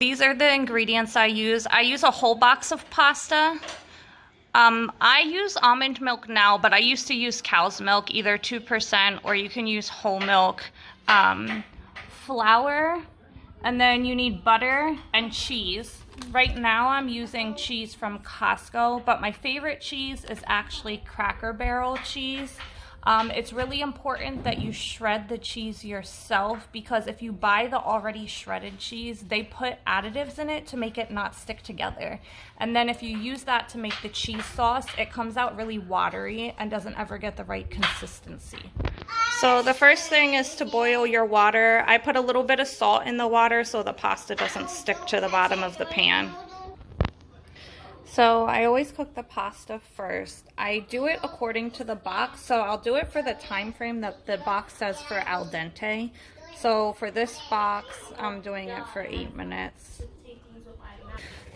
These are the ingredients I use. I use a whole box of pasta. I use almond milk now, but I used to use cow's milk, either 2% or you can use whole milk. Flour, and then you need butter and cheese. Right now I'm using cheese from Costco, but my favorite cheese is actually Cracker Barrel cheese. It's really important that you shred the cheese yourself, because if you buy the already shredded cheese, they put additives in it to make it not stick together. And then if you use that to make the cheese sauce, it comes out really watery and doesn't ever get the right consistency. So the first thing is to boil your water. I put a little bit of salt in the water so the pasta doesn't stick to the bottom of the pan. So I always cook the pasta first. I do it according to the box, so I'll do it for the time frame that the box says for al dente. So for this box, I'm doing it for 8 minutes.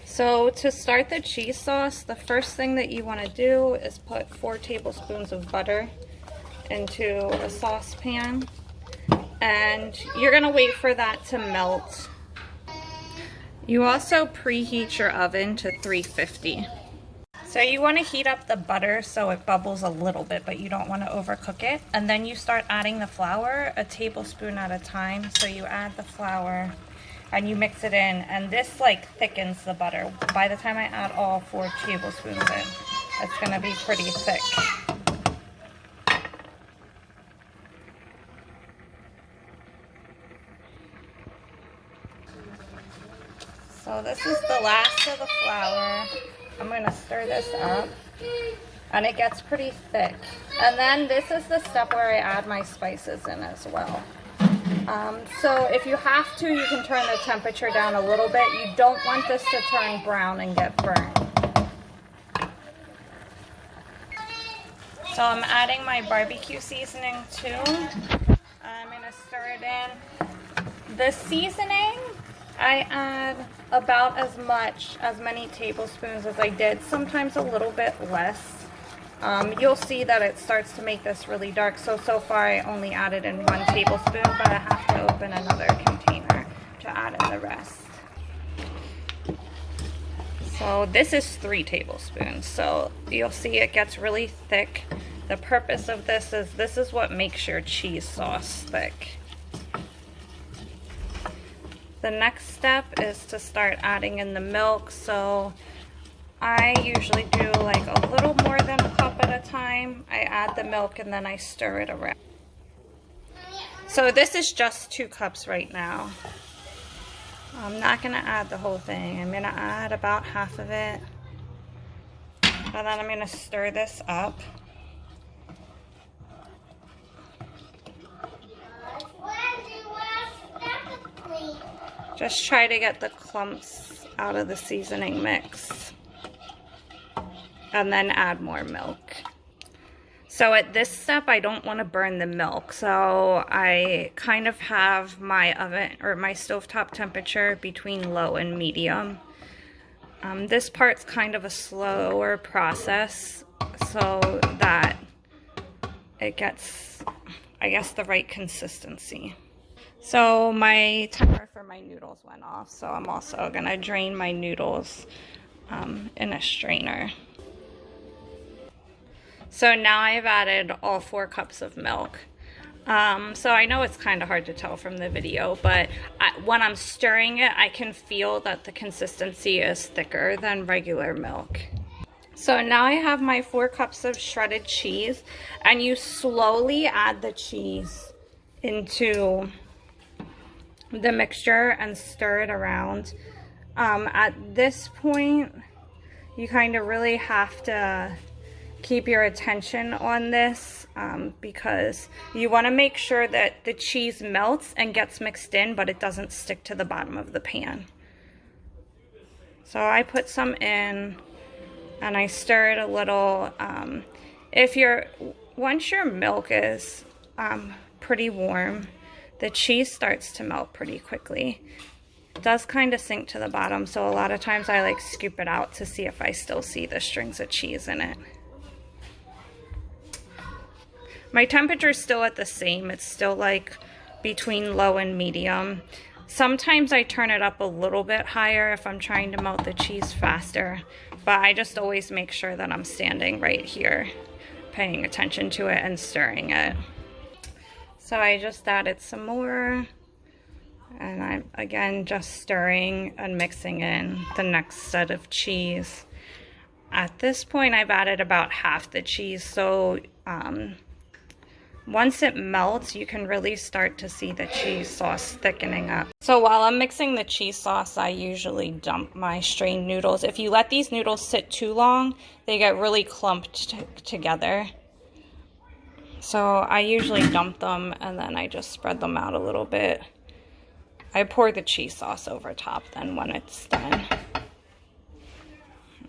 So to start the cheese sauce, the first thing that you want to do is put 4 tablespoons of butter into a saucepan, and you're going to wait for that to melt. You also preheat your oven to 350. So you want to heat up the butter so it bubbles a little bit, but you don't want to overcook it. And then you start adding the flour, a tablespoon at a time. So you add the flour and you mix it in, and this like thickens the butter. By the time I add all 4 tablespoons in, it's going to be pretty thick. So this is the last of the flour. I'm going to stir this up, and it gets pretty thick. And then this is the step where I add my spices in as well. So if you have to, you can turn the temperature down a little bit. You don't want this to turn brown and get burned. So I'm adding my barbecue seasoning too. I'm going to stir it in. The seasoning, I add about as many tablespoons as I did, sometimes a little bit less. You'll see that it starts to make this really dark. So far I only added in 1 tablespoon, but I have to open another container to add in the rest. So this is 3 tablespoons. So you'll see it gets really thick. The purpose of this is what makes your cheese sauce thick. The next step is to start adding in the milk. So I usually do like a little more than a cup at a time. I add the milk and then I stir it around. So this is just 2 cups right now. I'm not going to add the whole thing. I'm going to add about half of it. And then I'm going to stir this up. Just try to get the clumps out of the seasoning mix. And then add more milk. So at this step, I don't want to burn the milk. So I kind of have my oven or my stovetop temperature between low and medium. This part's kind of a slower process so that it gets, I guess, the right consistency. So my timer for my noodles went off, so I'm also going to drain my noodles in a strainer. So now I've added all 4 cups of milk. So I know it's kind of hard to tell from the video, but when I'm stirring it, I can feel that the consistency is thicker than regular milk. So now I have my 4 cups of shredded cheese, and you slowly add the cheese into the mixture and stir it around. At this point, you kind of really have to keep your attention on this because you want to make sure that the cheese melts and gets mixed in, but it doesn't stick to the bottom of the pan. So I put some in and I stir it a little. Once your milk is pretty warm, the cheese starts to melt pretty quickly. It does kind of sink to the bottom, so a lot of times I like scoop it out to see if I still see the strings of cheese in it. My temperature is still at the same. It's still like between low and medium. Sometimes I turn it up a little bit higher if I'm trying to melt the cheese faster, but I just always make sure that I'm standing right here, paying attention to it and stirring it. So I just added some more, and I'm again just stirring and mixing in the next set of cheese. At this point, I've added about half the cheese, so once it melts, you can really start to see the cheese sauce thickening up. So while I'm mixing the cheese sauce, I usually dump my strained noodles. If you let these noodles sit too long, they get really clumped together. So I usually dump them and then I just spread them out a little bit. I pour the cheese sauce over top then when it's done.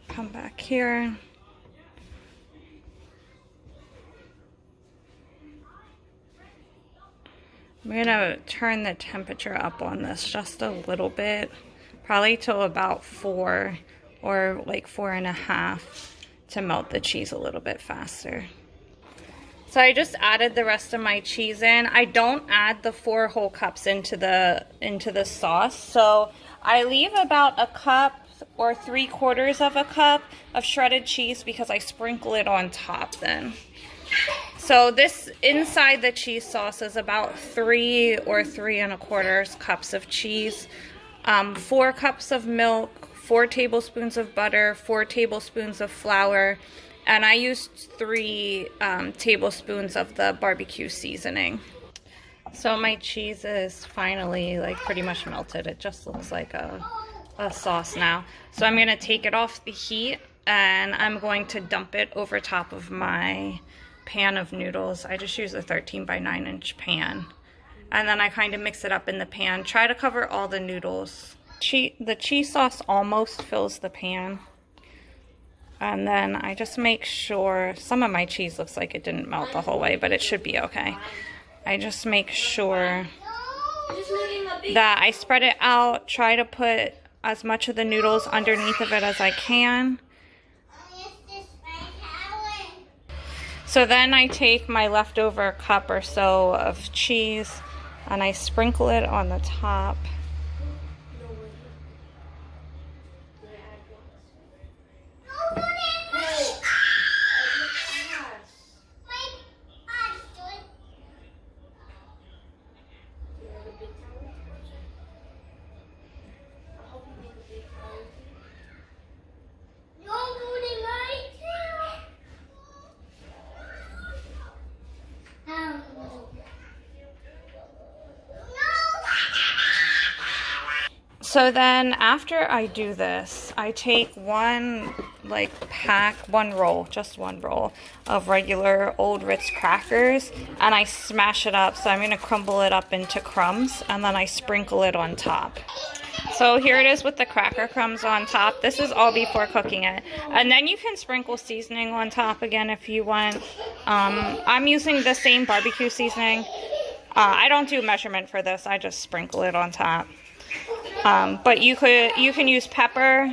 Come back here. I'm gonna turn the temperature up on this just a little bit, probably till about 4 or like 4.5 to melt the cheese a little bit faster. So I just added the rest of my cheese in. I don't add the 4 whole cups into the sauce. So I leave about a cup or 3/4 of a cup of shredded cheese because I sprinkle it on top then. So this inside the cheese sauce is about 3 or 3¼ cups of cheese, 4 cups of milk, 4 tablespoons of butter, 4 tablespoons of flour, and I used 3 tablespoons of the BBQ seasoning. So my cheese is finally like pretty much melted. It just looks like a sauce now. So I'm gonna take it off the heat and I'm going to dump it over top of my pan of noodles. I just use a 13 by 9 inch pan. And then I kind of mix it up in the pan. Try to cover all the noodles. The cheese sauce almost fills the pan. And then I just make sure, some of my cheese looks like it didn't melt the whole way, but it should be okay. I just make sure that I spread it out, try to put as much of the noodles underneath of it as I can. So then I take my leftover cup or so of cheese and I sprinkle it on the top. So then after I do this, I take one roll, just one roll of regular old Ritz crackers and I smash it up. So I'm going to crumble it up into crumbs and then I sprinkle it on top. So here it is with the cracker crumbs on top. This is all before cooking it. And then you can sprinkle seasoning on top again if you want. I'm using the same BBQ seasoning. I don't do measurement for this. I just sprinkle it on top. But you can use pepper,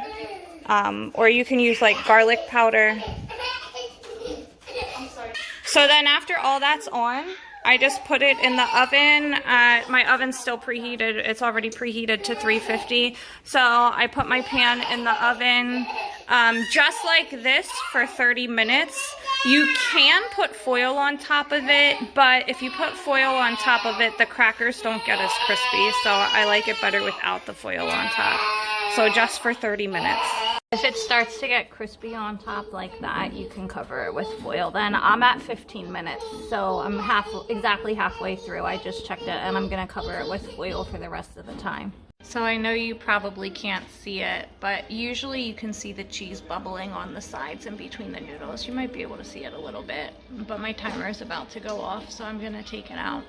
or you can use like garlic powder. So then after all that's on, I just put it in the oven. My oven's still preheated. It's already preheated to 350. So I put my pan in the oven just like this for 30 minutes. You can put foil on top of it, but if you put foil on top of it, the crackers don't get as crispy. So I like it better without the foil on top. So just for 30 minutes. If it starts to get crispy on top like that, you can cover it with foil. Then I'm at 15 minutes, so I'm exactly halfway through. I just checked it and I'm gonna cover it with foil for the rest of the time. So I know you probably can't see it, but usually you can see the cheese bubbling on the sides and between the noodles. You might be able to see it a little bit, but my timer is about to go off, so I'm gonna take it out.